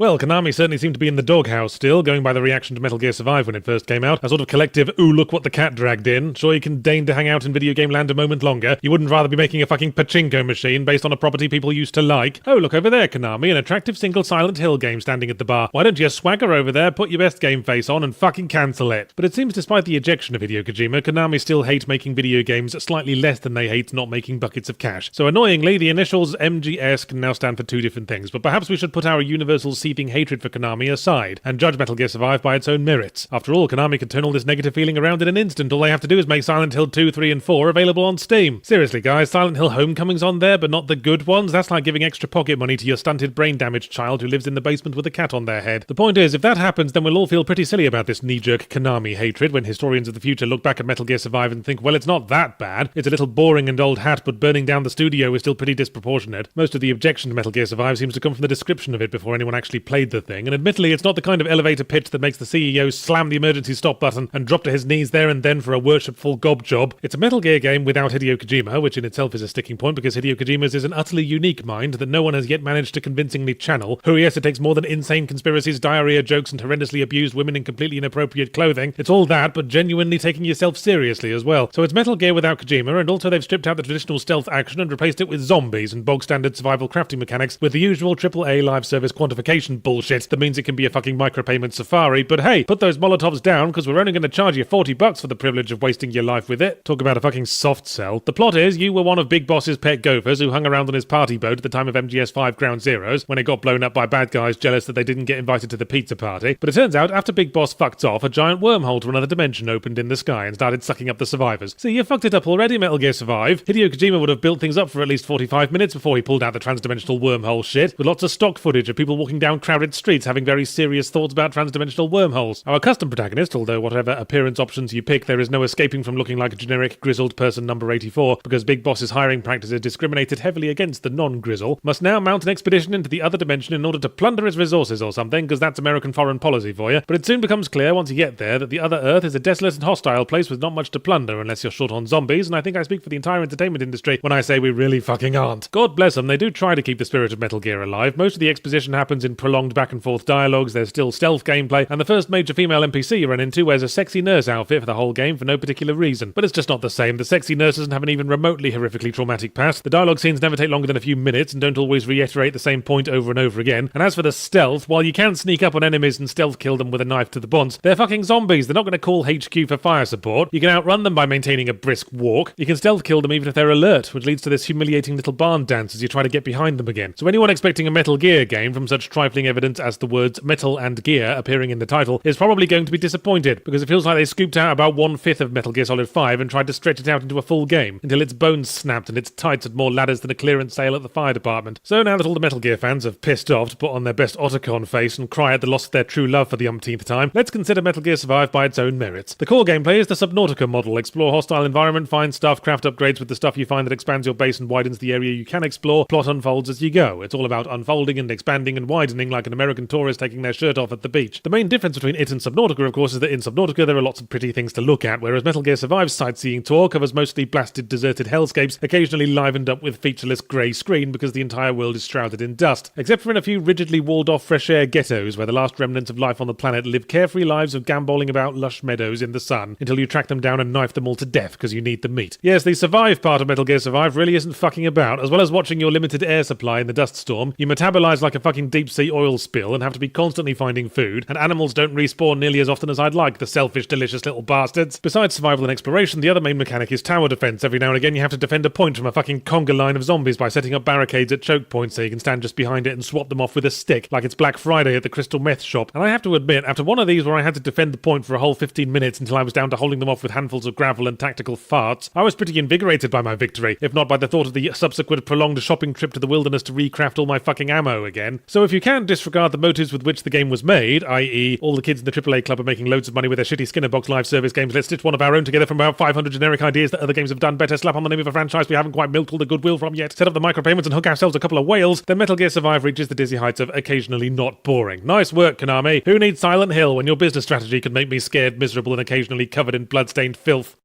Well, Konami certainly seemed to be in the doghouse still, going by the reaction to Metal Gear Survive when it first came out. A sort of collective, ooh, look what the cat dragged in. Sure you can deign to hang out in video game land a moment longer. You wouldn't rather be making a fucking pachinko machine based on a property people used to like. Oh, look over there, Konami, an attractive single Silent Hill game standing at the bar. Why don't you swagger over there, put your best game face on, and fucking cancel it? But it seems despite the ejection of Hideo Kojima, Konami still hate making video games slightly less than they hate not making buckets of cash. So annoyingly, the initials MGS can now stand for two different things, but perhaps we should put our universal seething hatred for Konami aside and judge Metal Gear Survive by its own merits. After all, Konami can turn all this negative feeling around in an instant. All they have to do is make Silent Hill 2, 3 and 4 available on Steam. Seriously guys, Silent Hill Homecoming's on there, but not the good ones? That's like giving extra pocket money to your stunted brain damaged child who lives in the basement with a cat on their head. The point is, if that happens, then we'll all feel pretty silly about this knee-jerk Konami hatred when historians of the future look back at Metal Gear Survive and think, well, it's not that bad. It's a little boring and old hat, but burning down the studio is still pretty disproportionate. Most of the objection to Metal Gear Survive seems to come from the description of it before anyone actually played the thing, and admittedly it's not the kind of elevator pitch that makes the CEO slam the emergency stop button and drop to his knees there and then for a worshipful gob job. It's a Metal Gear game without Hideo Kojima, which in itself is a sticking point because Hideo Kojima's is an utterly unique mind that no one has yet managed to convincingly channel. Oh yes, it takes more than insane conspiracies, diarrhea jokes and horrendously abused women in completely inappropriate clothing. It's all that, but genuinely taking yourself seriously as well. So it's Metal Gear without Kojima, and also they've stripped out the traditional stealth action and replaced it with zombies and bog standard survival crafting mechanics with the usual AAA live service quantification bullshit that means it can be a fucking micropayment safari. But hey, put those Molotovs down because we're only going to charge you $40 for the privilege of wasting your life with it. Talk about a fucking soft sell. The plot is you were one of Big Boss's pet gophers who hung around on his party boat at the time of MGS5 Ground Zeroes when it got blown up by bad guys jealous that they didn't get invited to the pizza party. But it turns out after Big Boss fucked off, a giant wormhole to another dimension opened in the sky and started sucking up the survivors. See, you fucked it up already, Metal Gear Survive. Hideo Kojima would have built things up for at least 45 minutes before he pulled out the transdimensional wormhole shit, with lots of stock footage of people walking down crowded streets having very serious thoughts about transdimensional wormholes. Our custom protagonist, although whatever appearance options you pick, there is no escaping from looking like a generic grizzled person number 84, because Big Boss's hiring practices discriminated heavily against the non-grizzle, must now mount an expedition into the other dimension in order to plunder its resources or something, because that's American foreign policy for you. But it soon becomes clear once you get there that the other Earth is a desolate and hostile place with not much to plunder unless you're short on zombies, and I think I speak for the entire entertainment industry when I say we really fucking aren't. God bless them, they do try to keep the spirit of Metal Gear alive. Most of the exposition happens in prolonged back and forth dialogues, there's still stealth gameplay, and the first major female NPC you run into wears a sexy nurse outfit for the whole game for no particular reason. But it's just not the same. The sexy nurse doesn't have an even remotely horrifically traumatic past. The dialogue scenes never take longer than a few minutes and don't always reiterate the same point over and over again. And as for the stealth, while you can sneak up on enemies and stealth kill them with a knife to the buns, they're fucking zombies. They're not going to call HQ for fire support. You can outrun them by maintaining a brisk walk. You can stealth kill them even if they're alert, which leads to this humiliating little barn dance as you try to get behind them again. So anyone expecting a Metal Gear game from such trifling evidence as the words metal and gear appearing in the title is probably going to be disappointed, because it feels like they scooped out about 1/5 of Metal Gear Solid 5 and tried to stretch it out into a full game, until its bones snapped and its tights had more ladders than a clearance sale at the fire department. So now that all the Metal Gear fans have pissed off to put on their best Otacon face and cry at the loss of their true love for the umpteenth time, let's consider Metal Gear Survive by its own merits. The core gameplay is the Subnautica model. Explore hostile environment, find stuff, craft upgrades with the stuff you find that expands your base and widens the area you can explore. Plot unfolds as you go. It's all about unfolding and expanding and widening like an American tourist taking their shirt off at the beach. The main difference between it and Subnautica, of course, is that in Subnautica there are lots of pretty things to look at, whereas Metal Gear Survive's sightseeing tour covers mostly blasted, deserted hellscapes, occasionally livened up with featureless grey screen because the entire world is shrouded in dust, except for in a few rigidly walled-off fresh-air ghettos where the last remnants of life on the planet live carefree lives of gambolling about lush meadows in the sun until you track them down and knife them all to death because you need the meat. Yes, the survive part of Metal Gear Survive really isn't fucking about. As well as watching your limited air supply in the dust storm, you metabolize like a fucking deep-sea oil spill and have to be constantly finding food, and animals don't respawn nearly as often as I'd like, the selfish, delicious little bastards. Besides survival and exploration, the other main mechanic is tower defense. Every now and again you have to defend a point from a fucking conga line of zombies by setting up barricades at choke points so you can stand just behind it and swat them off with a stick, like it's Black Friday at the Crystal Meth shop. And I have to admit, after one of these where I had to defend the point for a whole 15 minutes until I was down to holding them off with handfuls of gravel and tactical farts, I was pretty invigorated by my victory, if not by the thought of the subsequent prolonged shopping trip to the wilderness to recraft all my fucking ammo again. So if you can disregard the motives with which the game was made, i.e. all the kids in the AAA club are making loads of money with their shitty Skinner box live service games, let's stitch one of our own together from about 500 generic ideas that other games have done better, slap on the name of a franchise we haven't quite milked all the goodwill from yet, set up the micropayments and hook ourselves a couple of whales, then Metal Gear Survive reaches the dizzy heights of occasionally not boring. Nice work, Konami. Who needs Silent Hill when your business strategy can make me scared, miserable and occasionally covered in bloodstained filth?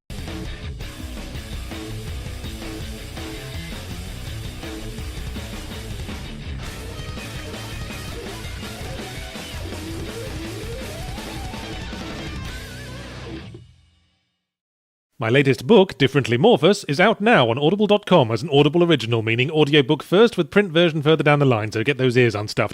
My latest book, Differently Morphous, is out now on audible.com as an Audible original, meaning audiobook first with print version further down the line, so get those ears unstuffed.